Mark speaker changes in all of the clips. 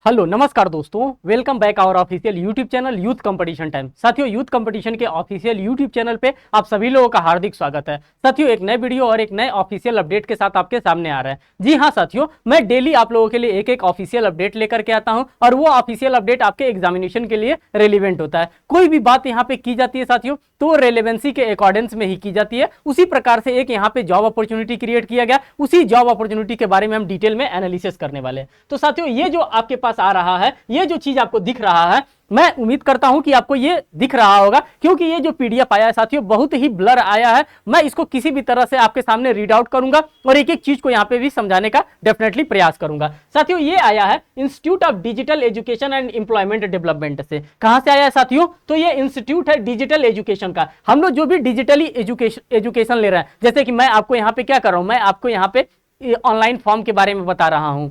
Speaker 1: Hello नमस्कार दोस्तों, welcome back our official YouTube channel youth competition time. साथियों, youth competition के ऑफिशियल यूट्यूब चैनल पे आप सभी लोगों का हार्दिक स्वागत है। साथियों, एक नए वीडियो और एक नए ऑफिशियल अपडेट के साथ आपके सामने आ रहा है। जी हाँ साथियों, मैं डेली आप लोगों के लिए एक एक ऑफिशियल अपडेट लेकर के आता हूँ और वो ऑफिशियल अपडेट आपके एग्जामिनेशन के लिए रेलिवेंट होता है। कोई भी बात यहाँ पे की जाती है साथियों, तो रेलेवेंसी के अकॉर्डेंस में ही की जाती है। उसी प्रकार से एक यहाँ पे जॉब अपॉर्चुनिटी क्रिएट किया गया, उसी जॉब अपॉर्चुनिटी के बारे में हम डिटेल में एनालिसिस करने वाले हैं। तो साथियों, ये जो आपके पास आ रहा है, ये जो चीज आपको दिख रहा है, मैं उम्मीद करता हूं कि आपको ये दिख रहा होगा, क्योंकि ये जो पीडीएफ आया है साथियों, बहुत ही ब्लर आया है। मैं इसको किसी भी तरह से आपके सामने रीड आउट करूंगा और एक एक चीज को यहां पे भी समझाने का डेफिनेटली प्रयास करूंगा। साथियों, ये आया है institute of digital education and employment development से। कहां से आया है साथियों? तो ये इंस्टीट्यूट है डिजिटल एजुकेशन का। हम लोग जो भी डिजिटली एजुकेशन ले रहे हैं, जैसे कि मैं आपको यहां पे क्या कर रहा हूं, मैं आपको यहां पे ऑनलाइन फॉर्म के बारे में बता रहा हूं।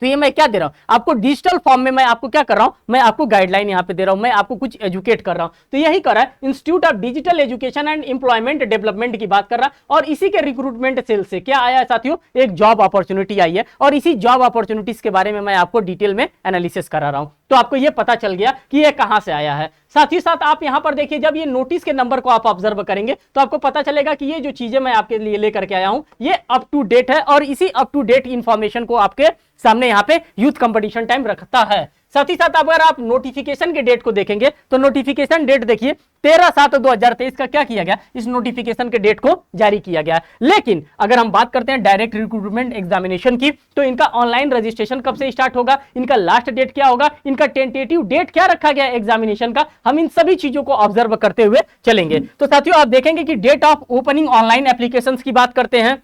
Speaker 1: तो ये मैं क्या दे रहा हूं आपको, डिजिटल फॉर्म में मैं आपको क्या कर रहा हूं, मैं आपको गाइडलाइन यहां पे दे रहा हूं, मैं आपको कुछ एजुकेट कर रहा हूं। तो यही कर रहा है institute of digital education and employment development की बात कर रहा है। और इसी के रिक्रूटमेंट सेल से क्या आया है साथियों, एक जॉब अपॉर्चुनिटी आई है और इसी जॉब अपॉर्चुनिटीज के बारे में मैं आपको डिटेल में एनालिसिस करा रहा हूं। तो आपको ये पता चल गया कि ये कहां से आया है। साथ ही साथ आप यहां पर देखिए, जब ये नोटिस के नंबर को आप ऑब्जर्व करेंगे तो आपको पता चलेगा कि ये जो चीजें मैं आपके लिए लेकर के आया हूं, ये अप टू डेट है और इसी अप टू डेट इंफॉर्मेशन को आपके सामने यहां पे यूथ कंपटीशन टाइम रखता है। साथ ही साथ अगर आप नोटिफिकेशन के डेट को देखेंगे तो नोटिफिकेशन डेट देखिए 13/7/2023 का क्या किया गया, इस नोटिफिकेशन के डेट को जारी किया गया। लेकिन अगर हम बात करते हैं डायरेक्ट रिक्रूटमेंट एग्जामिनेशन की, तो इनका ऑनलाइन रजिस्ट्रेशन कब से स्टार्ट होगा, इनका लास्ट डेट क्या होगा, इनका टेंटेटिव डेट क्या रखा गया एग्जामिनेशन का, हम इन सभी चीजों को ऑब्जर्व करते हुए चलेंगे। तो साथियों, आप देखेंगे कि date of opening online applications की बात करते हैं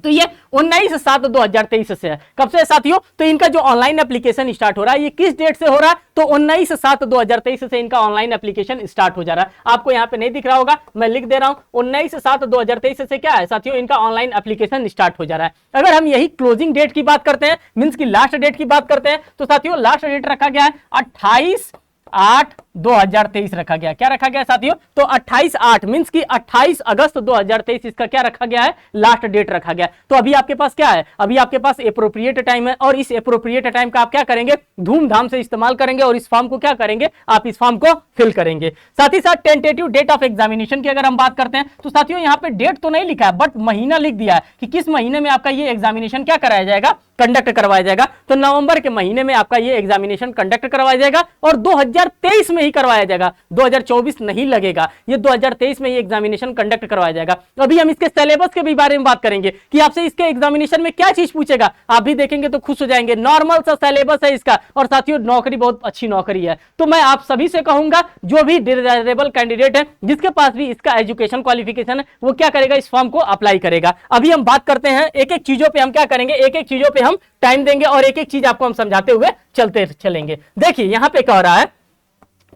Speaker 1: तो ये 19/7/2023 से है। कब से साथियों? तो इनका जो ऑनलाइन एप्लीकेशन स्टार्ट हो रहा है, ये किस डेट से हो रहा है? तो 19/7/2023 से इनका ऑनलाइन एप्लीकेशन स्टार्ट हो जा रहा है। आपको यहां पे नहीं दिख रहा होगा, मैं लिख दे रहा हूं 19/7/2023 से क्या है साथियों, इनका ऑनलाइन एप्लीकेशन स्टार्ट हो जा रहा है। अगर हम यही क्लोजिंग डेट की बात करते हैं, मींस की लास्ट डेट की बात करते हैं, तो साथियों लास्ट डेट रखा गया है 28/8/2023 रखा गया। क्या रखा गया साथियों? तो 28/8 मींस की 28 अगस्त 2023 इसका क्या रखा गया है, लास्ट डेट रखा गया। तो अभी आपके पास क्या है, अभी आपके पास एप्रोप्रिएट टाइम है और इस एप्रोप्रिएट टाइम का आप क्या करेंगे, धूमधाम से इस्तेमाल करेंगे और इस फॉर्म को क्या करेंगे, आप इस फॉर्म को फिल करेंगे। साथ ही साथ टेंटेटिव डेट ऑफ एग्जामिनेशन की अगर हम बात करते हैं तो साथियों यहाँ पे डेट तो नहीं लिखा है, बट महीना लिख दिया है कि किस महीने में आपका ये एग्जामिनेशन क्या कराया जाएगा, कंडक्ट करवाया जाएगा। तो नवंबर के महीने में आपका ये एग्जामिनेशन कंडक्ट करवाया जाएगा और 2023 में ही करवाया जाएगा, 2024 नहीं लगेगा, ये 2023 में ही एग्जामिनेशन कंडक्ट करवाया जाएगा। अभी हम इसके सिलेबस के भी बारे में बात करेंगे कि आपसे इसके एग्जामिनेशन में क्या चीज पूछेगा, आप भी देखेंगे तो खुश हो जाएंगे। नॉर्मल सा सिलेबस है इसका और साथियों नौकरी बहुत अच्छी नौकरी है। तो मैं आप सभी से कहूंगा, जो भी डिजायरेबल कैंडिडेट है, जिसके पास भी इसका एजुकेशन क्वालिफिकेशन है, वो क्या करेगा, इस फॉर्म को अप्लाई करेगा। अभी हम बात करते हैं एक एक चीजों पे, हम क्या करेंगे, एक एक चीजों पे हम टाइम देंगे और एक एक चीज आपको हम समझाते हुए चलते चलेंगे। देखिए यहां पे कह रहा है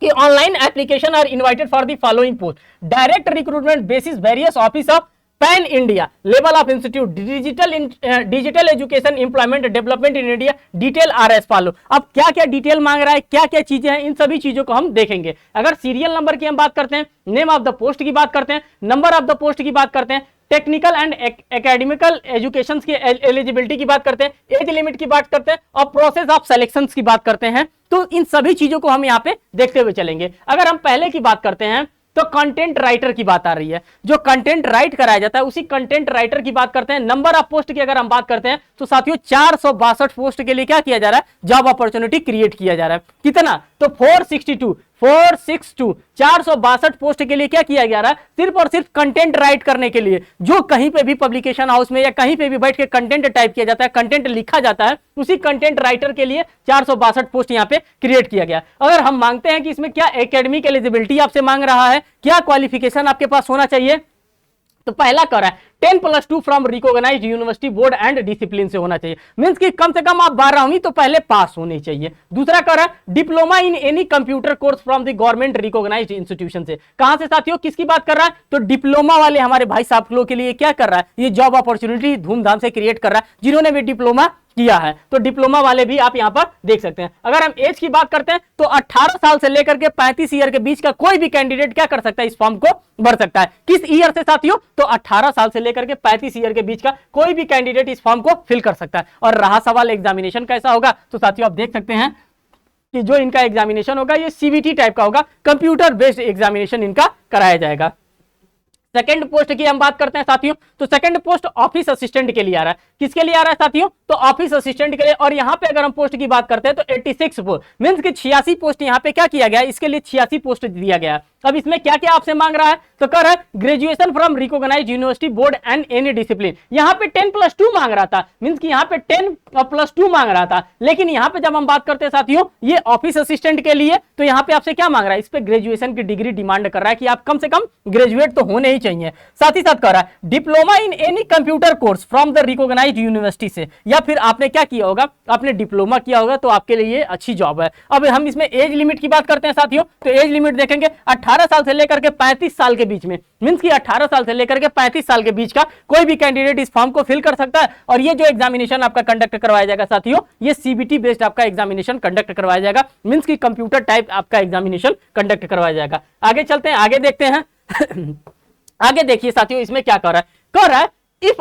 Speaker 1: कि online application are invited for the following post, direct recruitment basis various office of pan India level of institute digital education employment development in India detail RS follow. अब क्या क्या डिटेल मांग रहा है, क्या क्या चीजें हैं, इन सभी चीजों को हम देखेंगे। अगर सीरियल नंबर की हम बात करते हैं, नेम ऑफ द पोस्ट की बात करते हैं, नंबर ऑफ द पोस्ट की बात करते हैं, टेक्निकल एंड एकेडमिकल एजुकेशन की एलिजिबिलिटी की बात करते हैं, एज लिमिट की बात करते हैं और प्रोसेस ऑफ सिलेक्शन की बात करते हैं। तो इन सभी चीजों को हम यहाँ पे देखते हुए चलेंगे। अगर हम पहले की बात करते हैं तो कंटेंट राइटर की बात आ रही है, जो कंटेंट राइट कराया जाता है उसी कंटेंट राइटर की बात करते हैं। नंबर ऑफ पोस्ट की अगर हम बात करते हैं तो साथियों 462 पोस्ट के लिए क्या किया जा रहा है, जॉब अपॉर्चुनिटी क्रिएट किया जा रहा है। कितना? तो 462 462 पोस्ट के लिए क्या किया जा रहा है, सिर्फ और सिर्फ कंटेंट राइट करने के लिए। जो कहीं पे भी पब्लिकेशन हाउस में या कहीं पे भी बैठ के कंटेंट टाइप किया जाता है, कंटेंट लिखा जाता है, उसी कंटेंट राइटर के लिए 462 पोस्ट यहाँ पे क्रिएट किया गया। अगर हम मांगते हैं कि इसमें क्या एकेडमिक एलिजिबिलिटी आपसे मांग रहा है, क्या क्वालिफिकेशन आपके पास होना चाहिए, तो पहला कर रहा है 10+2 from recognised university board and discipline से होना चाहिए, मींस कि कम से कम आप 12वीं तो पहले पास होनी चाहिए। दूसरा कर रहा है diploma in any computer course from the government recognised institution से। कहां से साथियों, किसकी बात कर रहा है, तो डिप्लोमा वाले हमारे भाई साहब लोग के लिए क्या कर रहा है, ये जॉब अपॉर्चुनिटी धूमधाम से क्रिएट कर रहा है, जिन्होंने भी डिप्लोमा किया है। तो डिप्लोमा वाले भी आप यहाँ पर देख सकते हैं। अगर हम एज की बात करते हैं तो 18 साल से लेकर के 35 ईयर के बीच का कोई भी कैंडिडेट क्या कर सकता है, इस फॉर्म को भर सकता है। किस ईयर से साथियों, तो 18 साल से लेकर के 35 ईयर के बीच का कोई भी कैंडिडेट इस फॉर्म को फिल कर सकता है। और रहा सवाल एग्जामिनेशन कैसा होगा, तो साथियों आप देख सकते हैं कि जो इनका एग्जामिनेशन होगा ये सीबीटी टाइप का होगा, कंप्यूटर बेस्ड एग्जामिनेशन इनका कराया जाएगा। सेकंड पोस्ट की हम बात करते हैं साथियों, तो सेकंड पोस्ट ऑफिस असिस्टेंट के लिए आ रहा है। किसके लिए आ रहा है साथियों, तो ऑफिस असिस्टेंट के लिए। और यहां पे अगर हम पोस्ट की बात करते हैं तो 86 पोस्ट मींस कि 86 पोस्ट यहां पे क्या किया गया है, इसके लिए 86 पोस्ट दिया गया है। अब इसमें क्या क्या आपसे मांग रहा है, तो कर रहा है graduation from recognised university board and any discipline. यहां पे 10+2 मांग रहा था, मींस कि यहां पे 10+2 मांग रहा था, लेकिन यहां पे जब हम बात करते हैं साथियों ये ऑफिस असिस्टेंट के लिए, तो यहां पे आपसे क्या मांग रहा है, इस पे ग्रेजुएशन की डिग्री डिमांड कर रहा है कि आप कम से कम ग्रेजुएट तो होने ही चाहिए। साथ ही साथ कर रहा है diploma in any computer course from the recognised university से, या फिर आपने क्या किया होगा, आपने डिप्लोमा किया होगा, तो आपके लिए अच्छी जॉब है। अब हम इसमें एज लिमिट की बात करते हैं साथियों, तो एज लिमिट देखेंगे 18 साल से लेकर के 35 साल के बीच में, मींस कि 18 साल से लेकर के 35 साल के बीच का कोई भी कैंडिडेट इस फॉर्म को फिल कर सकता है। और ये जो एग्जामिनेशन आपका कंडक्ट करवाया जाएगा साथियों, ये सीबीटी बेस्ड आपका एग्जामिनेशन कंडक्ट करवाया जाएगा, मींस कि कंप्यूटर टाइप आपका एग्जामिनेशन कंडक्ट करवाया जाएगा। आगे चलते हैं, आगे देखते हैं आगे देखिए साथियों इसमें क्या कर रहा है if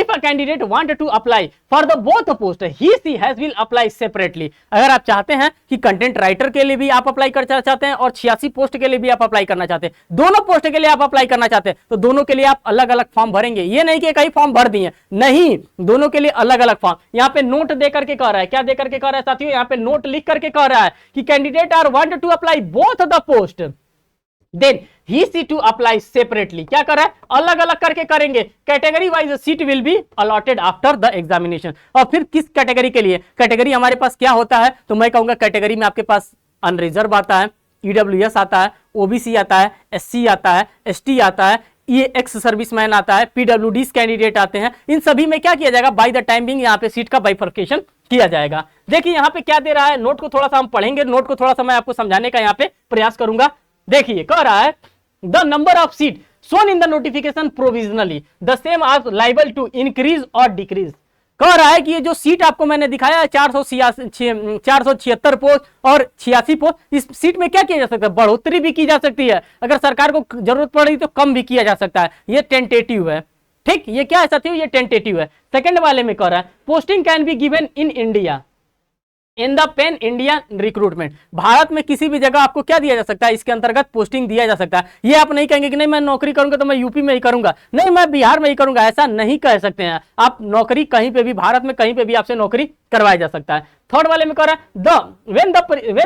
Speaker 1: a candidate want to apply for the both post he has will apply separately। अगर आप चाहते हैं कि कंटेंट राइटर के लिए भी आप अप्लाई करना चाहते हैं और 86 पोस्ट के लिए भी आप अप्लाई करना चाहते हैं, दोनों पोस्ट के लिए आप अप्लाई करना चाहते हैं, तो दोनों के लिए आप अलग अलग फॉर्म भरेंगे। ये नहीं कि कई फॉर्म भर दिए, नहीं, दोनों के लिए अलग अलग फॉर्म। यहाँ पे नोट दे करके कह रहा है, क्या दे करके कह रहा है साथियों, यहाँ पे नोट लिख करके कह रहा है कि candidate are want to apply both the post then he she to apply separately. क्या कर रहा है, अलग अलग करके करेंगे। Category wise seat will be allotted after the examination. और फिर किस कैटेगरी के लिए, कैटेगरी हमारे पास क्या होता है, तो मैं कहूंगा कैटेगरी में आपके पास अनरिजर्व आता है, ईडब्ल्यूएस आता है, ओबीसी आता है, एससी आता है, एसटी आता है, ये एक्स सर्विसमैन आता है, पीडब्ल्यूडी कैंडिडेट आते हैं। इन सभी में क्या किया जाएगा, बाय द टाइम बिंग यहाँ पे सीट का बाइफर्केशन किया जाएगा। देखिए यहाँ पे क्या दे रहा है, नोट को थोड़ा सा हम पढ़ेंगे, नोट को थोड़ा सा मैं आपको समझाने का यहाँ पे प्रयास करूंगा। देखिए कह रहा है the number of seat shown in the notification provisionally the same as liable to increase or decrease। कह रहा है कि ये जो सीट आपको मैंने दिखाया है 476 पोस्ट और 86 पोस्ट, इस सीट में क्या किया जा सकता है, बढ़ोतरी भी की जा सकती है, अगर सरकार को जरूरत पड़ी तो कम भी किया जा सकता है। ये टेंटेटिव है, ठीक, ये क्या है साथियों, ये टेंटेटिव है। सेकंड वाले में कह रहा है posting can be given in India in the pen India recruitment. Bharat में किसी भी जगह आपको क्या दिया जा सकता है, इसके अंतर्गत पोस्टिंग दिया जा सकता है। ये आप नहीं कहेंगे कि नहीं मैं नौकरी करूंगा तो मैं यूपी में ही करूंगा, नहीं मैं बिहार में ही करूंगा, ऐसा नहीं कह सकते हैं आप। नौकरी कहीं पे भी, भारत में कहीं पे भी आपसे नौकरी करवाया जा सकता है। थर्ड वाले में कह रहा है when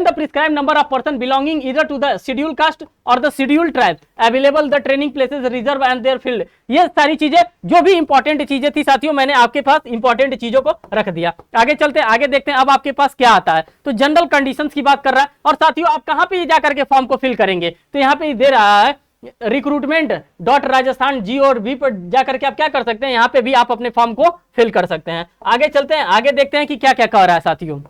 Speaker 1: the prescribed number of person belonging either to the scheduled caste or the scheduled tribe available the training places reserve and their field। ये सारी चीजें जो भी इंपॉर्टेंट चीजें थी साथियों, मैंने आपके पास इंपॉर्टेंट चीजों को रख दिया। आगे चलते हैं, आगे देखते हैं अब आपके पास क्या आता है। तो जनरल कंडीशंस की बात कर रहा है। और साथियों आप कहां पे जाकर के फॉर्म को फिल करेंगे, तो यहाँ पे दे रहा है recruitment.rajasthan.gov पर जाकर के आप क्या कर सकते हैं, यहाँ पे भी आप अपने फॉर्म को फिल कर सकते हैं। आगे चलते हैं, आगे देखते हैं कि क्या क्या कह रहा है साथियों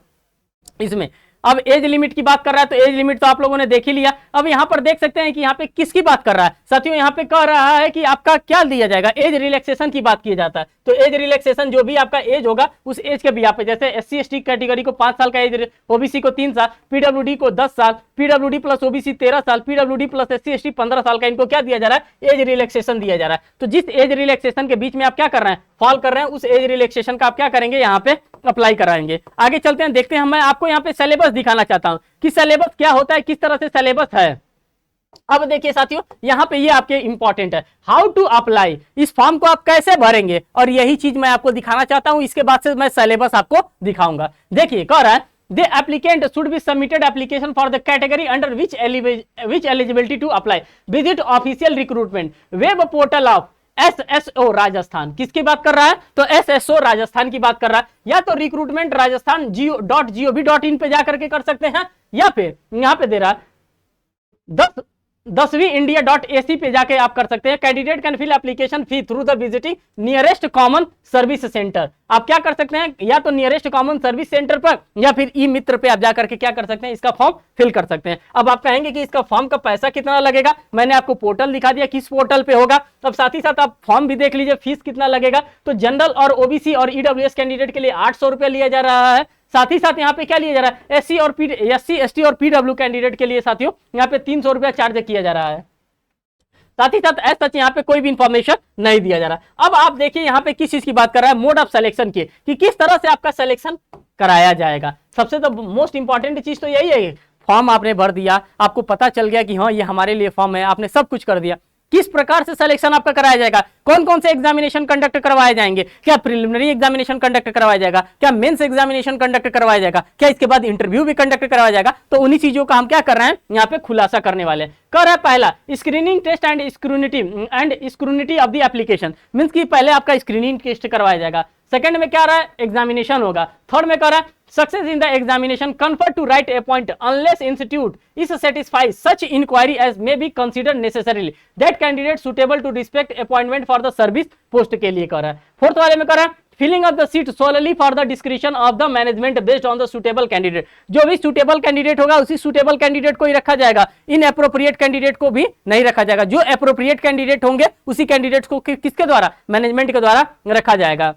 Speaker 1: इसमें। अब एज लिमिट की बात कर रहा है, तो एज लिमिट तो आप लोगों ने देख ही लिया। अब यहाँ पर देख सकते हैं कि यहाँ पे किसकी बात कर रहा है साथियों, यहाँ पे कह रहा है कि आपका क्या दिया जाएगा, एज रिलैक्सेशन की बात किया जाता है। तो एज रिलैक्सेशन जो भी आपका एज होगा उस एज के भी यहाँ पे, जैसे SC ST कैटेगरी को 5 साल का एज, ओबीसी को 3 साल, पीडब्ल्यूडी को 10 साल, पीडब्ल्यूडी प्लस ओबीसी 13 साल, पीडब्ल्यूडी प्लस SC ST 15 साल का, इनको क्या दिया जा रहा है, एज रिलैक्सेशन दिया जा रहा है। तो जिस एज रिलैक्सेशन के बीच में आप क्या कर रहे हैं, फॉल कर रहे हैं, उस एज रिलैक्सेशन का आप क्या करेंगे, यहाँ पे अप्लाई कराएंगे। आगे चलते हैं, देखते हैं। मैं आपको यहाँ पे सिलेबस दिखाना चाहता हूँ कि सिलेबस क्या होता है, किस तरह से सिलेबस है। अब देखिए साथियों यहाँ पे ये आपके इंपॉर्टेंट है, हाउ टू अप्लाई, इस फॉर्म को आप कैसे भरेंगे, और यही चीज मैं आपको दिखाना चाहता हूं। इसके बाद से मैं सिलेबस आपको दिखाऊंगा। देखिए कह रहा है the applicant should be submitted application for the category under which eligibility to apply visit official recruitment web portal of SSO Rajasthan. किसकी बात कर रहा है, तो SSO राजस्थान की बात कर रहा है। या तो रिक्रूटमेंट राजस्थान .gov.in पे जाकर के कर सकते हैं, या फिर यहाँ पे दे रहा है 10 10windia.ac पे जाके आप कर सकते हैं। Candidate can fill application fee through the visiting nearest common service centre. आप क्या कर सकते हैं, या तो नियरेस्ट कॉमन सर्विस सेंटर पर या फिर ई मित्र पे आप जाकर के क्या कर सकते हैं, इसका फॉर्म फिल कर सकते हैं। अब आप कहेंगे कि इसका फॉर्म का पैसा कितना लगेगा, मैंने आपको पोर्टल दिखा दिया किस पोर्टल पे होगा। अब साथ ही साथ आप फॉर्म भी देख लीजिए फीस कितना लगेगा। तो जनरल और ओबीसी और ईडब्ल्यूएस कैंडिडेट के लिए 800 रुपया लिया जा रहा है। साथ ही साथ यहाँ पे क्या लिया जा रहा है, एससी एसटी और पीडब्ल्यू कैंडिडेट के लिए साथियों यहाँ पे 300 रुपया चार्ज किया जा रहा है। साथ ही साथ एज सच यहाँ पे कोई भी इंफॉर्मेशन नहीं दिया जा रहा। अब आप देखिए यहाँ पे किस चीज की बात कर रहा है, मोड ऑफ सिलेक्शन की, कि किस तरह से आपका सिलेक्शन कराया जाएगा। सबसे तो मोस्ट इंपॉर्टेंट चीज तो यही है, फॉर्म आपने भर दिया, आपको पता चल गया कि हाँ ये हमारे लिए फॉर्म है, आपने सब कुछ कर दिया। किस प्रकार से सिलेक्शन आपका कराया जाएगा, कौन कौन से एग्जामिनेशन कंडक्ट करवाए जाएंगे, क्या प्रिलिमिनरी एग्जामिनेशन कंडक्ट करवाया जाएगा, क्या मेंस एग्जामिनेशन कंडक्ट करवाया जाएगा, क्या इसके बाद इंटरव्यू भी कंडक्ट करवाया जाएगा। तो उन्हीं चीजों का हम क्या कर रहे हैं, यहाँ पे खुलासा करने वाले हैं। कर रहा है पहला screening test and scrutiny of the application, means कि पहले आपका स्क्रीनिंग टेस्ट करवाया जाएगा। सेकंड में क्या रहा है, एग्जामिनेशन होगा। थर्ड में क्या रहा है, success in the examination confer to write a point unless institute is satisfied such inquiry as may be considered necessarily that candidate suitable to respect appointment for the service post के लिए कर रहा है। Fourth वाले में कर रहा है filling of the seat solely for the description of the management based on the suitable candidate. जो भी सुटेबल कैंडिडेट होगा उसी सुटेबल कैंडिडेट को ही रखा जाएगा, इन एप्रोप्रिएट कैंडिडेट को भी नहीं रखा जाएगा। जो एप्रोप्रिएट कैंडिडेट होंगे उसी कैंडिडेट को किसके द्वारा, मैनेजमेंट के द्वारा रखा जाएगा।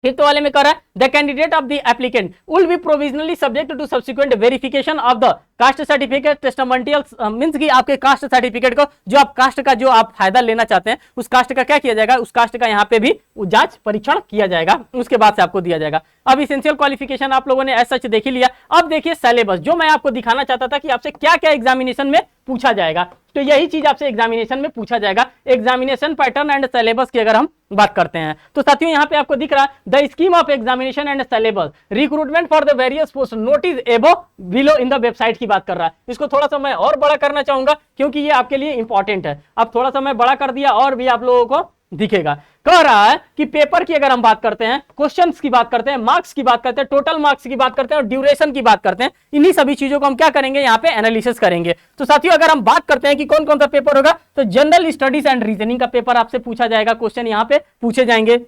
Speaker 1: फिफ्थ वाले में कह रहा है the candidate of the applicant will be provisionally subject to subsequent verification of the caste certificate testimonial, means कि आपके कास्ट सर्टिफिकेट को, जो आप कास्ट का जो आप फायदा लेना चाहते हैं उस कास्ट का क्या किया जाएगा, उस कास्ट का यहाँ पे भी जांच परीक्षण किया जाएगा, उसके बाद से आपको दिया जाएगा। अब इसेंशियल क्वालिफिकेशन आप लोगों ने ऐसा देख ही लिया। अब देखिए सिलेबस, जो मैं आपको दिखाना चाहता था कि आपसे क्या क्या एग्जामिनेशन में पूछा जाएगा, तो यही चीज आपसे एग्जामिनेशन में पूछा जाएगा। एग्जामिनेशन पैटर्न एंड सिलेबस की अगर हम बात करते हैं तो साथियों यहाँ पे आपको दिख रहा है the scheme of examination and syllabus recruitment for the various post notice एबो बिलो इन द वेबसाइट की बात कर रहा है। इसको थोड़ा सा मैं और बड़ा करना चाहूंगा क्योंकि ये आपके लिए इंपॉर्टेंट है। अब थोड़ा सा मैं बड़ा कर दिया और भी आप लोगों को दिखेगा। कह रहा है कि पेपर की अगर हम बात करते हैं, क्वेश्चंस की बात करते हैं, मार्क्स की बात करते हैं, टोटल मार्क्स की बात करते हैं और ड्यूरेशन की बात करते हैं, इन्हीं सभी चीजों को हम क्या करेंगे, यहाँ पे एनालिसिस करेंगे। तो साथियों अगर हम बात करते हैं कि कौन कौन सा पेपर होगा, तो जनरल स्टडीज एंड रीजनिंग का पेपर आपसे पूछा जाएगा, क्वेश्चन यहाँ पे पूछे जाएंगे।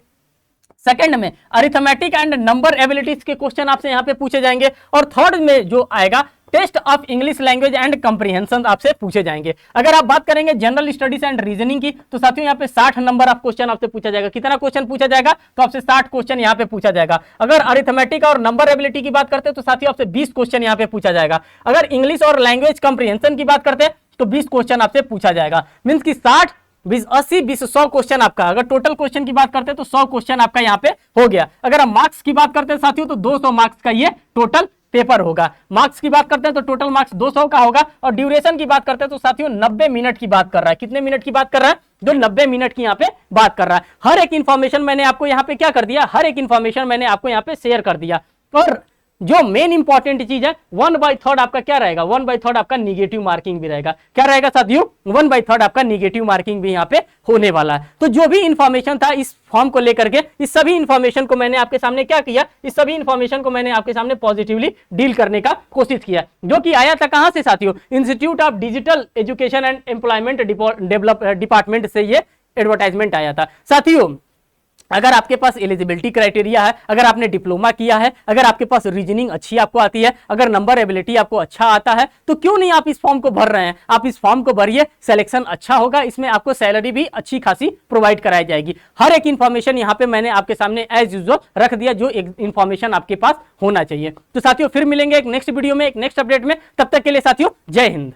Speaker 1: सेकंड में अरिथमेटिक एंड नंबर एबिलिटीज के क्वेश्चन आपसे यहाँ पे पूछे जाएंगे। और थर्ड में जो आएगा test of English language and comprehension आपसे पूछे जाएंगे। अगर आप बात करेंगे जनरल स्टडीज एंड रीजनिंग की, तो साथियों यहाँ पे 60 नंबर ऑफ क्वेश्चन आपसे पूछा जाएगा। कितना क्वेश्चन पूछा जाएगा, तो आपसे 60 क्वेश्चन यहाँ पे पूछा जाएगा। अगर अरिथमेटिक और नंबर एबिलिटी की बात करते हैं तो साथियों आपसे 20 क्वेश्चन यहाँ पे पूछा जाएगा। अगर इंग्लिश और लैंग्वेज कंप्रीहेंशन की बात करते हैं तो 20 क्वेश्चन आपसे पूछा जाएगा। मीन्स की 60 20 80 20 100 क्वेश्चन आपका, अगर टोटल क्वेश्चन की बात करते हैं तो 100 क्वेश्चन आपका यहाँ पे हो गया। अगर हम मार्क्स की बात करते हैं साथियों तो 200 मार्क्स का ये टोटल पेपर होगा। मार्क्स की बात करते हैं तो टोटल मार्क्स 200 का होगा। और ड्यूरेशन की बात करते हैं तो साथियों 90 मिनट की बात कर रहा है। कितने मिनट की बात कर रहा है, जो 90 मिनट की यहाँ पे बात कर रहा है। हर एक इंफॉर्मेशन मैंने आपको यहाँ पे क्या कर दिया, हर एक इंफॉर्मेशन मैंने आपको यहाँ पे शेयर कर दिया। और जो मेन इंपॉर्टेंट चीज है 1/3 आपका क्या रहेगा, 1/3 आपका निगेटिव मार्किंग भी रहेगा। क्या रहेगा साथियों, 1/3 आपका निगेटिव मार्किंग भी यहाँ पे होने वाला है। तो जो भी इंफॉर्मेशन था इस फॉर्म को लेकर के, इस सभी इंफॉर्मेशन को मैंने आपके सामने क्या किया, इस सभी इंफॉर्मेशन को मैंने आपके सामने पॉजिटिवली डील करने का कोशिश किया, जो कि आया था कहां से साथियों, institute of digital education and employment department से ये एडवर्टाइजमेंट आया था। साथियों अगर आपके पास एलिजिबिलिटी क्राइटेरिया है, अगर आपने डिप्लोमा किया है, अगर आपके पास रीजनिंग अच्छी आपको आती है, अगर नंबर एबिलिटी आपको अच्छा आता है, तो क्यों नहीं आप इस फॉर्म को भर रहे हैं। आप इस फॉर्म को भरिए, सिलेक्शन अच्छा होगा, इसमें आपको सैलरी भी अच्छी खासी प्रोवाइड कराई जाएगी। हर एक इंफॉर्मेशन यहाँ पे मैंने आपके सामने एज यूजुअल रख दिया, जो इंफॉर्मेशन आपके पास होना चाहिए। तो साथियों फिर मिलेंगे एक नेक्स्ट वीडियो में, एक नेक्स्ट अपडेट में। तब तक के लिए साथियों जय हिंद।